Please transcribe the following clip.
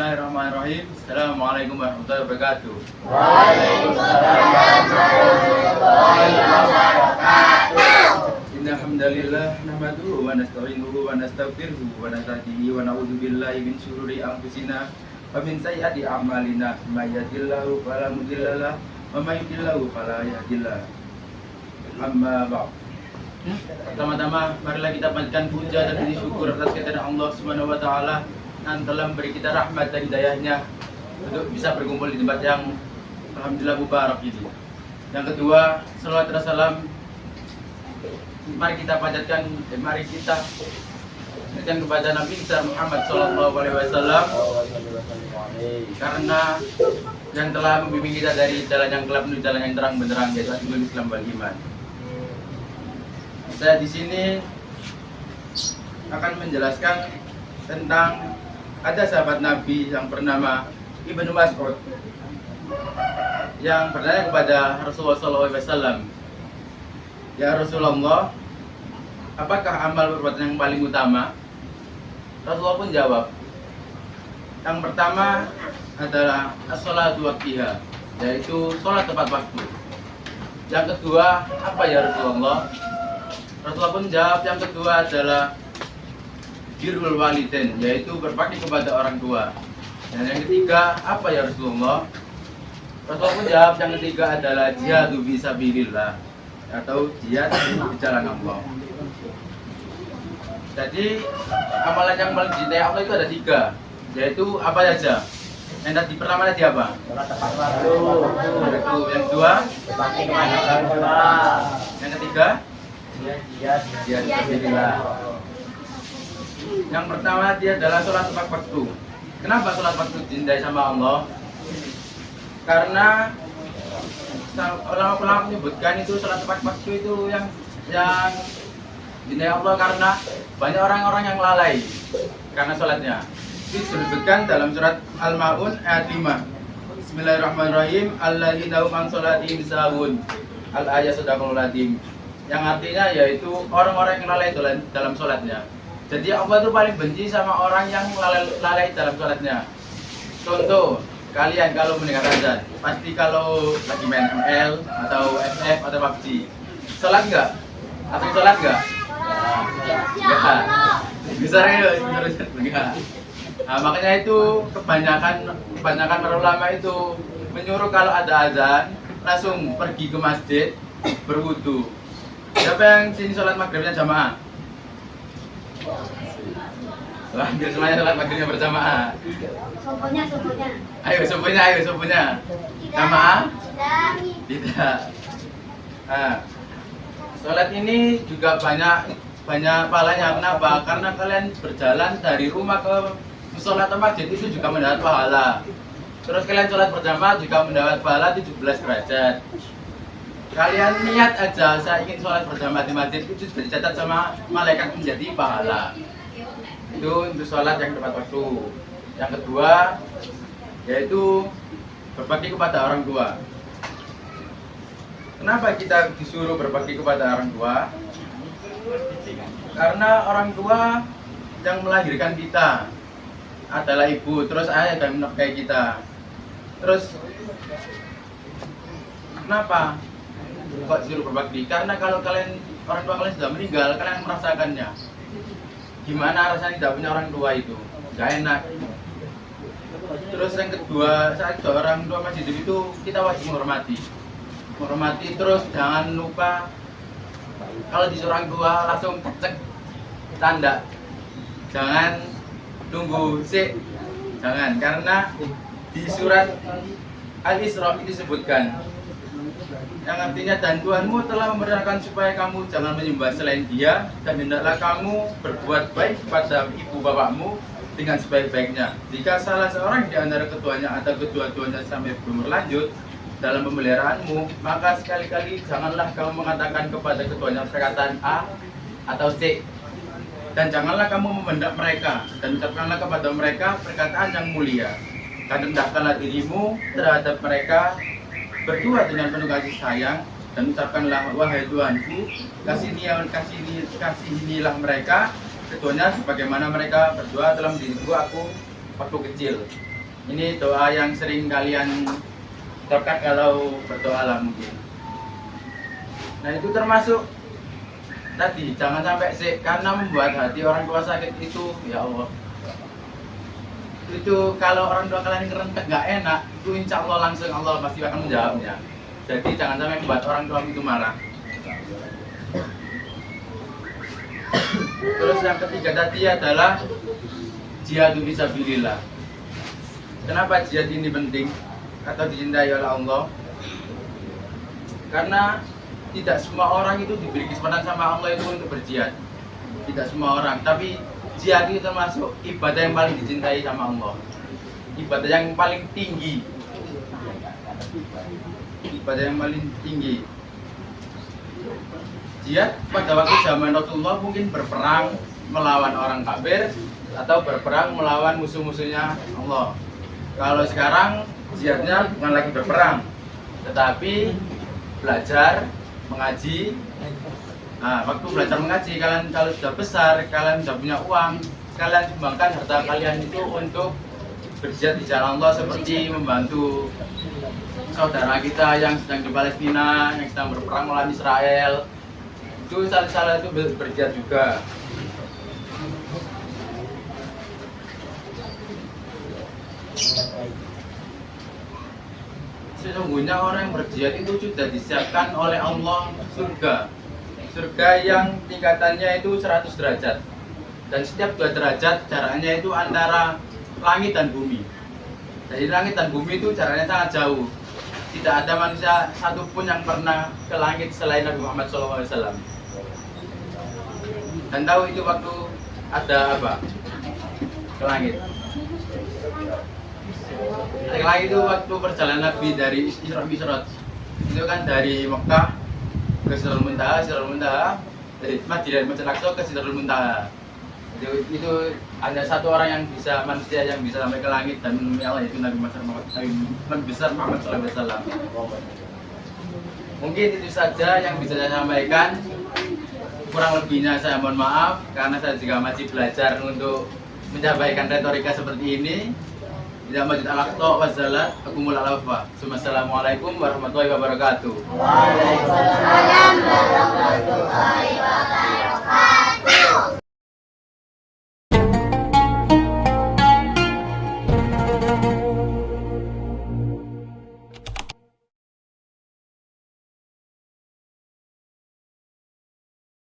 Bismillahirrahmanirrahim. Assalamualaikum warahmatullahi wabarakatuh. Waalaikumsalam warahmatullahi wabarakatuh. Innal hamdalillah nahmaduhu wa nasta'inuhu wa nastaghfiruhu wa nasta'dihi wa na'udzu billahi min syururi anfusina wa min sayyiati a'malina. May yahdihillahu fala mudilla lahu wa may yudlil fala hadiya lahu. Amma ba'd. Pertama-tama marilah kita panjatkan puja dan puji syukur atas kehadiran Allah Subhanahu wa taala yang telah memberi kita rahmat dan hidayahnya untuk bisa berkumpul di tempat yang alhamdulillah mubarak ini. Yang kedua, salawat dan salam mari kita panjatkan kepada Nabi besar Muhammad sallallahu alaihi wasallam karena yang telah membimbing kita dari jalan yang gelap menuju jalan yang terang benderang, yaitu agama Islam wal iman. Saya di sini akan menjelaskan tentang ada sahabat Nabi yang bernama Ibnu Mas'ud yang bertanya kepada Rasulullah SAW, "Ya Rasulullah, apakah amal perbuatan yang paling utama?" Rasulullah pun jawab, yang pertama adalah as-sholatu waqtiha, yaitu sholat tepat waktu. Yang kedua, apa ya Rasulullah? Rasulullah pun jawab, yang kedua adalah birrul walidain, yaitu berbakti kepada orang tua. Dan yang ketiga, apa ya Rasulullah? Rasulullah pun jawab, yang ketiga adalah jihadu fisabilillah, atau jihad di jalan Allah. Jadi amalan yang paling dicintai Allah itu ada 3, yaitu apa saja? Yang tadi pertama tadi apa? Sholat tepat waktu. Yang kedua, Berbakti kepada orang tua. yang ketiga, Jihad fisabilillah. Yang pertama dia adalah sholat tepat waktu. Kenapa sholat waktu dicintai sama Allah? Karena ulama menyebutkan itu sholat tepat waktu itu yang dicintai Allah karena banyak orang-orang yang lalai karena sholatnya. Itu disebutkan dalam surat Al-Maun ayat 5. Bismillahirrahmanirrahim. Alladzina hum an sholatihim sahun. Al-ayat sadaqallahul adzim. Yang artinya yaitu orang-orang yang lalai dalam sholatnya. Jadi Allah itu paling benci sama orang yang lalai dalam sholatnya. Contoh, kalian kalau mendengar azan, pasti kalau lagi main ML atau FF atau PUBG, sholat nggak? Atau sholat nggak? Nggak. Bisa enggak? Nah, makanya itu kebanyakan para ulama itu menyuruh kalau ada azan langsung pergi ke masjid berwudu. Siapa yang sini sholat maghribnya jamaah? Hampir semuanya sholat maghribnya berjamaah. Subuhnya. Ayo subuhnya. Jamaah? Tidak. Nah, sholat ini juga banyak pahalanya. Kenapa? Karena kalian berjalan dari rumah ke sholat masjid itu juga mendapat pahala. Terus kalian sholat berjamaah juga mendapat pahala 17 derajat. Kalian niat aja, saya ingin sholat berjamaah di masjid, itu sudah dicatat sama malaikat menjadi pahala. Itu untuk sholat yang tepat waktu. Yang kedua, yaitu berbakti kepada orang tua. Kenapa kita disuruh berbakti kepada orang tua? Karena orang tua yang melahirkan kita adalah ibu, terus ayah dan menafkahi kita. Terus kenapa kok disuruh berbakti? Karena kalau orang tua kalian sudah meninggal, kalian merasakannya. Gimana rasanya tidak punya orang tua itu? Gak enak. Terus yang kedua, saat orang tua masih hidup itu kita wajib menghormati. Terus jangan lupa kalau disuruh orang tua langsung cek tanda. Jangan tunggu jangan, karena di surat Al-Isra itu disebutkan yang artinya, dan Tuhanmu telah memerintahkan supaya kamu jangan menyembah selain Dia, dan hendaklah kamu berbuat baik kepada ibu bapakmu dengan sebaik-baiknya. Jika salah seorang di antara keduanya atau kedua-duanya sampai berumur lanjut dalam pemeliharaanmu, maka sekali-kali janganlah kamu mengatakan kepada keduanya perkataan A atau C, dan janganlah kamu membentak mereka, dan ucapkanlah kepada mereka perkataan yang mulia, dan rendahkanlah dirimu terhadap mereka berdua dengan penuh kasih sayang, dan ucapkanlah, wahai Tuhanku, kasihinilah mereka keduanya sebagaimana mereka berdua telah mendidik aku waktu kecil. Ini doa yang sering kalian ucapkan kalau berdoa lah mungkin. Nah itu termasuk tadi, jangan sampai sih, karena membuat hati orang tua sakit itu, ya Allah. Itu kalau orang tua kalian nggak enak, itu insya Allah langsung Allah pasti akan menjawabnya. Jadi jangan sampai membuat orang tua itu marah. Terus yang ketiga tadi adalah jihad fisabilillah. Kenapa jihad ini penting atau dicintai oleh Allah? Karena tidak semua orang itu diberi kesempatan sama Allah itu untuk berjihad. Tidak semua orang, tapi jihad itu termasuk ibadah yang paling dicintai sama Allah. Ibadah yang paling tinggi. Ibadah yang paling tinggi. Jihad pada waktu zaman Rasulullah mungkin berperang melawan orang kafir atau berperang melawan musuh-musuhnya Allah. Kalau sekarang jihadnya bukan lagi berperang, tetapi belajar, mengaji. Nah, waktu belajar mengaji, kalian kalau sudah besar, kalian sudah punya uang, kalian sumbangkan harta kalian itu untuk berjihad di jalan Allah, seperti membantu saudara kita yang sedang di Palestina, yang sedang berperang melawan Israel. Itu salah itu berjihad juga. Sesungguhnya orang yang berjihad itu sudah disiapkan oleh Allah surga. Surga yang tingkatannya itu 100 derajat. Dan setiap 2 derajat jaraknya itu antara langit dan bumi. Dari langit dan bumi itu jaraknya sangat jauh. Tidak ada manusia satupun yang pernah ke langit selain Nabi Muhammad SAW. Dan tahu itu waktu ada apa? Ke langit. Ke langit itu waktu perjalanan Nabi dari Isra Mi'raj. Itu kan dari Mekah ke Sidratul Muntaha, dari Madinah Masjid Al-Aqsa ke Sidratul Muntaha. Itu ada satu orang yang bisa, manusia yang bisa sampai ke langit dan menemui Allah, yaitu Nabi besar Muhammad SAW. Mungkin itu saja yang bisa saya sampaikan. Kurang lebihnya saya mohon maaf, karena saya juga masih belajar untuk menyampaikan retorika seperti ini. Tidak majid al-aqta wa zalat akumul alafa. Assalamualaikum warahmatullahi wabarakatuh. Waalaikumsalam warahmatullahi wabarakatuh.